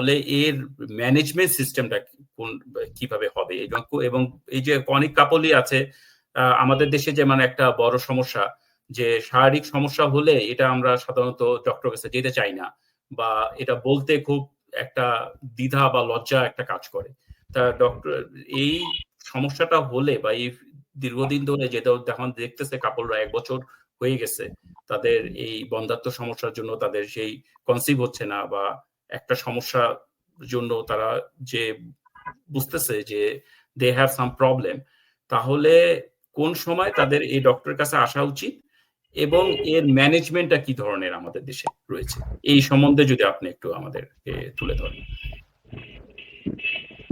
তাহলে এর ম্যানেজমেন্ট সিস্টেমটা কিভাবে হবে? এবং এই যে অনেক কাপলই আছে আমাদের দেশে যেমন একটা বড় সমস্যা যে শারীরিক সমস্যা হলে এটা আমরা সাধারণত ডক্টর কাছে যেতে চাই না, বা এটা বলতে খুব একটা দ্বিধা বা লজ্জা একটা কাজ করে। তা ডক্টর এই সমস্যাটা হলে বা এই দীর্ঘদিন ধরে যেটা এখন দেখতেছে কাপলরা 1 বছর হয়ে গেছে তাদের এই বন্ধ্যাত্ব সমস্যার জন্য তাদের সেই কনসিভ হচ্ছে না, বা একটা সমস্যার জন্য তারা যে বুঝতেছে যে দে হ্যাভ সাম প্রবলেম, তাহলে কোন সময় তাদের এই ডক্টরের কাছে আসা উচিত এবং এর ম্যানেজমেন্টটা কি ধরনের আমাদের দেশে রয়েছে এই সম্বন্ধে যদি আপনি একটু আমাদেরকে তুলে ধরেন।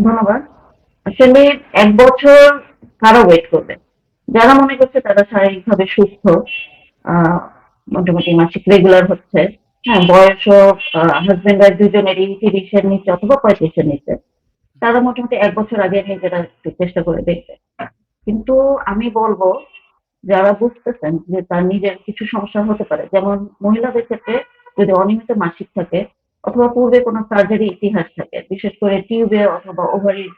ধন্যবাদ। আসলে 1 বছর কারা ওয়েট করবে? যারা মনে করছে তারা শারীরিকভাবে সুস্থ, মোটামুটি মাসিক রেগুলার হচ্ছে, হ্যাঁ, বয়সও হাজবেন্ড ওয়াইফ দুজনেরই 30-এর নিচে অথবা 35-এর নিচে, তারা মোটামুটি 1 বছর আগে নিজেরা একটু চেষ্টা করে দেখবে। কিন্তু আমি বলবো যারা বুঝতেছেন যে তার নিজের কিছু সমস্যা হতে পারে, যেমন মহিলাদের ক্ষেত্রে যদি অনিয়মিত মাসিক থাকে অথবা পূর্বে কোনো সার্জারি ইতিহাস থাকে, বিশেষ করে টিউবে অথবা ওভারির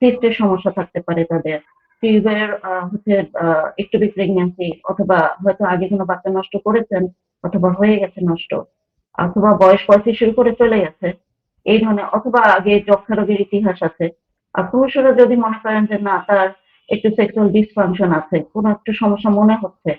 সিস্টের সমস্যা থাকতে পারে তাদের, টিউবের হচ্ছে একটু প্রেগন্যান্সি, অথবা হয়তো আগে কোনো বাচ্চা নষ্ট করেছেন অথবা হয়ে গেছে নষ্ট, অথবা বয়স 35-এর উপরে চলে গেছে, এই ধরনের, অথবা আগে যক্ষা রোগের ইতিহাস আছে। আর পুরুষরা যদি মনে করেন যে না তার একটু সেক্সুয়াল ডিসফাংশন আছে, কোনো একটু সমস্যা মনে হচ্ছে,